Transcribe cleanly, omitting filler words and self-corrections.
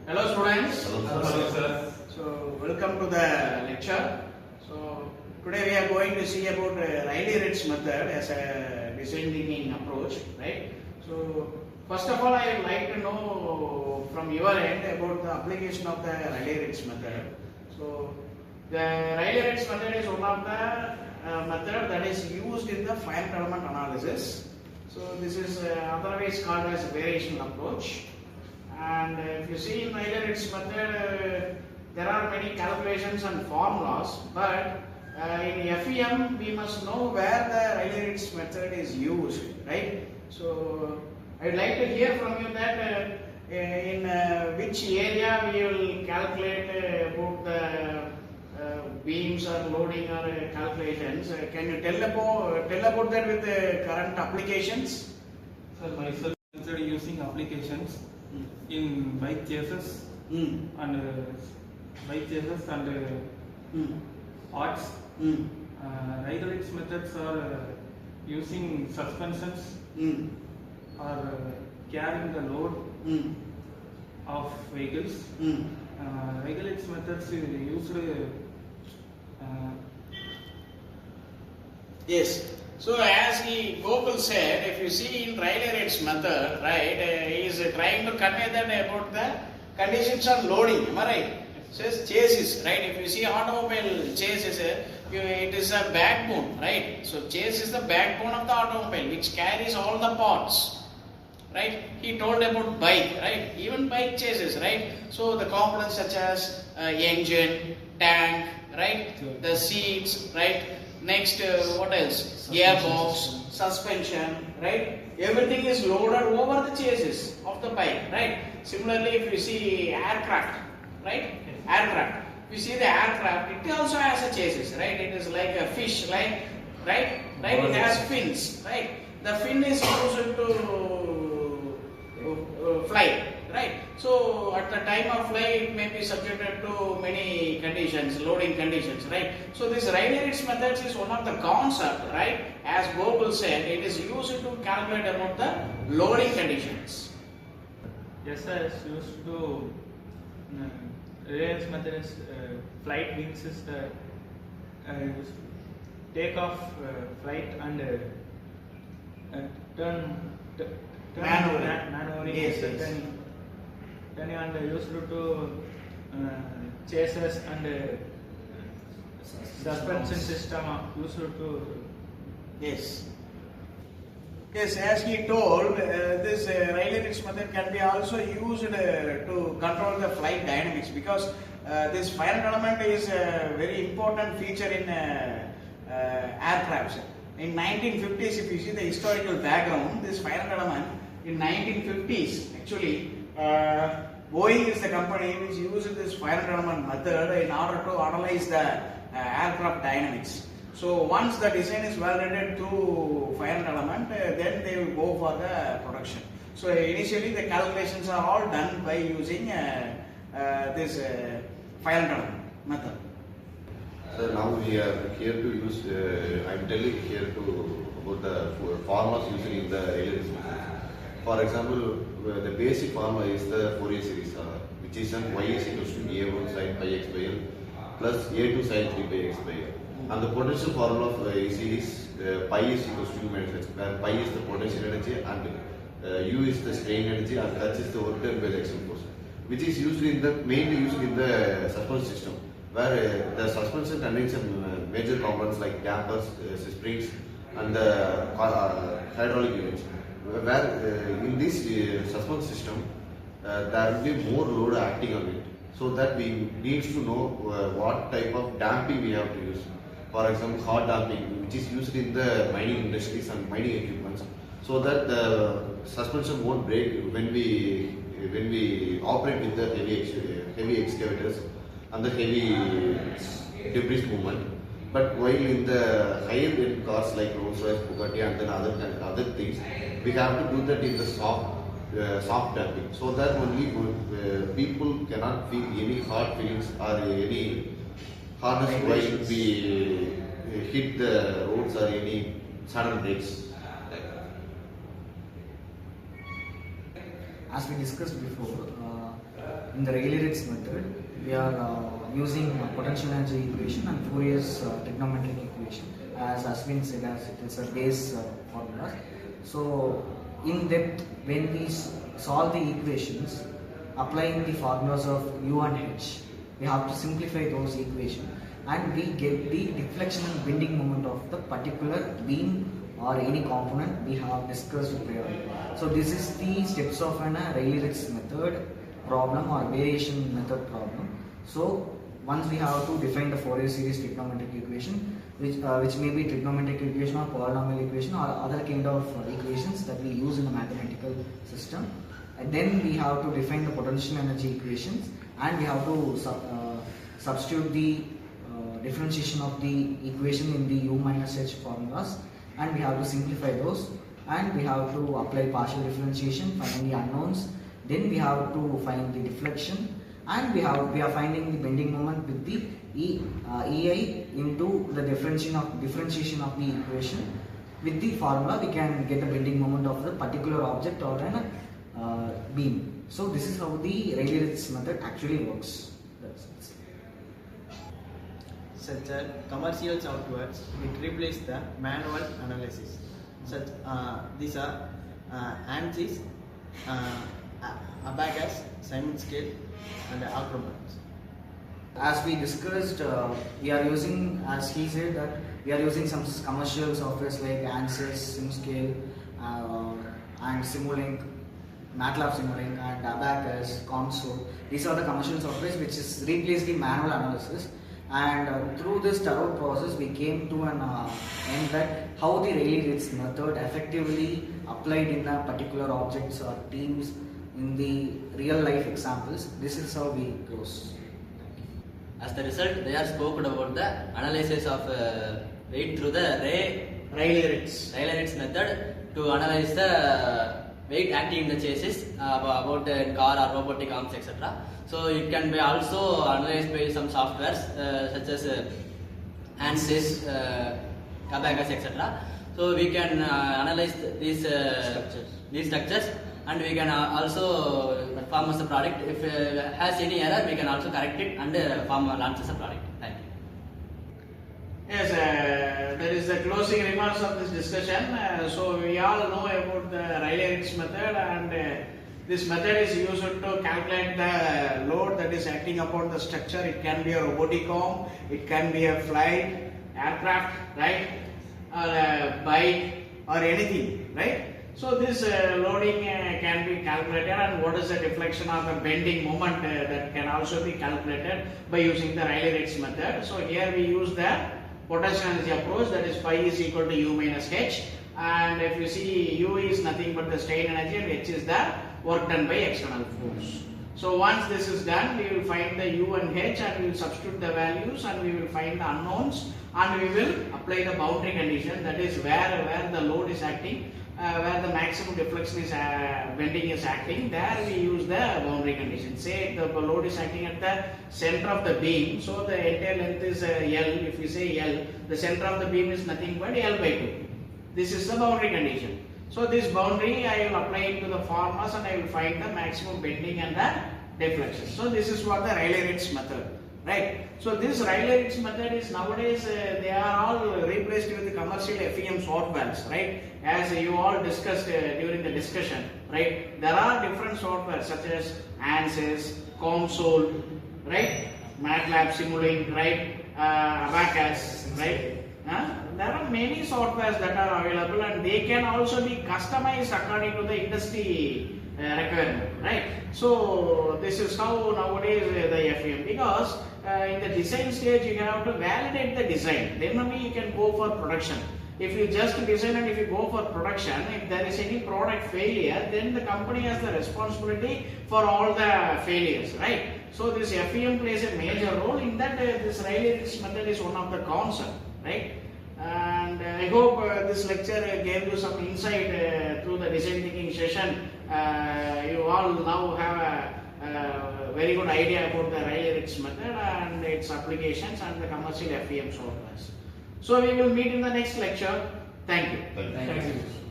Hello students. Hello sir. So welcome to the lecture. So today we are going to see about Rayleigh Ritz method as a design thinking approach, right? So first of all, I would like to know from your end about the application of the Rayleigh Ritz method. So the Rayleigh Ritz method is one of the method that is used in the finite element analysis. So this is otherwise called as variational approach. And if you see in Rayleigh Ritz method, there are many calculations and formulas, but in FEM we must know where the Rayleigh Ritz method is used, right? So I would like to hear from you that in which area we will calculate about the beams or loading or calculations. Can you tell about that with the current applications? Sir, myself consider using applications in bike chases and bike chases and arts. Rayleigh Ritz methods are using suspensions or carrying the load of vehicles. Rayleigh Ritz methods is used. Yes. So as Gopal said, if you see in Rayleigh Ritz method, right, he is trying to convey that about the conditions on loading. Am I right? Says chassis, right? If you see automobile chassis, it is a backbone, right? So chassis is the backbone of the automobile, which carries all the parts, right? He told about bike, right? Even bike chassis, right? So the components such as engine, tank, right? The seats, right? Next, what else? Gearbox, suspension, right? Everything is loaded over the chassis of the bike, right? Similarly, if you see aircraft, right? Aircraft. If you see the aircraft, it also has a chassis, right? It is like a fish, like, right? Right? It has fins, right? The fin is used to fly, right? So at the time of flight, it may be subjected to many conditions, loading conditions, right? So this Rayleigh Ritz methods is one of the concept, right? As Gopal said, it is used to calculate about the loading conditions. Yes, sir. It's used to Rayleigh Ritz method is flight wings is the take off flight and maneuvering. Yes, Turning and used to chasers and suspension system are used to. Yes. Yes, as he told, this Rayleigh Ritz method can be also used to control the flight dynamics, because this finite element is a very important feature in aircrafts. In 1950s, if you see the historical background, this finite element in 1950s, actually, Boeing is the company which used this finite element method in order to analyze the aircraft dynamics. So once the design is validated through finite element, then they will go for the production. So initially the calculations are all done by using this finite element method. So now we are here to use, I am telling here about the formulas used in the Rayleigh Ritz method. For example, the basic formula is the Fourier series, which is y is equals to a1 sin pi x by l plus a2 sin 3 pi x by l. And the potential formula of AC is pi is equals to u minus h, where pi is the potential energy and u is the strain energy and h is the work done by the action force, which is used in the mainly used in the suspension system, where the suspension contains some major components like dampers, springs, and the hydraulic units. Where in this suspension system there will be more load acting on it, so that we need to know what type of damping we have to use. For example, hard damping, which is used in the mining industries and mining equipments, so that the suspension won't break when we operate with the heavy excavators and the heavy debris movement. But while in the higher end cars like Rolls-Royce, Bugatti, and then other things, we have to do that in the soft damping, so that only people cannot feel any hard feelings or any hardness while we hit the roads or any sudden breaks. as we discussed before, in the Rayleigh Ritz method, we are using potential energy equation and Fourier's trigonometric equation. As Ashwin said, as it is a base formula. So, in depth, when we solve the equations, applying the formulas of U and H, we have to simplify those equations and we get the deflection and bending moment of the particular beam or any component we have discussed prior. So this is the steps of an Rayleigh Ritz method problem or variation method problem. So once we have to define the Fourier series trigonometric equation, which may be trigonometric equation or polynomial equation or other kind of equations that we use in the mathematical system. And then we have to define the potential energy equations and we have to substitute the differentiation of the equation in the U minus H formulas, and we have to simplify those, and we have to apply partial differentiation, find the unknowns, then we have to find the deflection, and we are finding the bending moment with the EI into the differentiation of the equation. With the formula we can get the bending moment of the particular object or an beam. So this is how the Rayleigh Ritz method actually works. Such as commercial softwares, it replaces the manual analysis. Such these are ANSYS, Abacus, Simon Scale, and Approximate. As we discussed, we are using, as he said, that we are using some commercial softwares like ANSYS, SimScale, and Simulink, MATLAB Simulink, and Abacus, Console. These are the commercial softwares which is replaced the manual analysis. And through this thorough process, we came to an end that how the Rayleigh Ritz method effectively applied in a particular objects or teams in the real life examples. This is how we close. As the result, they are spoken about the analysis of weight through the Rayleigh Ritz method to analyze the weight acting in the chassis about the car or robotic arms, etc. So it can be also analyzed by some softwares such as ANSYS, Abacus, etc. So we can analyze these structures, and we can also form as a product. If it has any error, we can also correct it and launch as a product. Thank you. Yes, that is the closing remarks of this discussion. So we all know about the Rayleigh Ritz method, and this method is used to calculate the load that is acting upon the structure. It can be a robotic arm, it can be a flight, aircraft, right, or a bike or anything, right? So this loading can be calculated, and what is the deflection or the bending moment that can also be calculated by using the Rayleigh Ritz method. So here we use the potential energy approach, that is phi is equal to U minus H, and if you see U is nothing but the strain energy and H is the work done by external force. So once this is done, we will find the U and H and we will substitute the values and we will find the unknowns, and we will apply the boundary condition, that is where the load is acting, where the maximum deflection is bending is acting. There we use the boundary condition. Say the load is acting at the center of the beam, so the entire length is L. If we say L, the center of the beam is nothing but L by 2. This is the boundary condition. So this boundary I will apply it to the formulas and I will find the maximum bending and the deflection. So this is what the Rayleigh Ritz method, right? So this Rayleigh Ritz method is nowadays they are all replaced with the commercial FEM softwares, right? As you all discussed during the discussion, right? There are different softwares such as ANSYS, Console, right? MATLAB Simulink, right? Abacus, right? There are many softwares that are available, and they can also be customized according to the industry requirement, right? So this is how nowadays the FEM, because in the design stage you have to validate the design, then only you can go for production. If you just design and if you go for production, if there is any product failure, then the company has the responsibility for all the failures, right? So this FEM plays a major role in that. This Rayleigh Ritz method is one of the concepts, right? And I hope this lecture gave you some insight through the design thinking session. You all now have a very good idea about the Rayleigh Ritz method and its applications and the commercial FEM softwares. So we will meet in the next lecture. Thank you. Thank you. Thank you.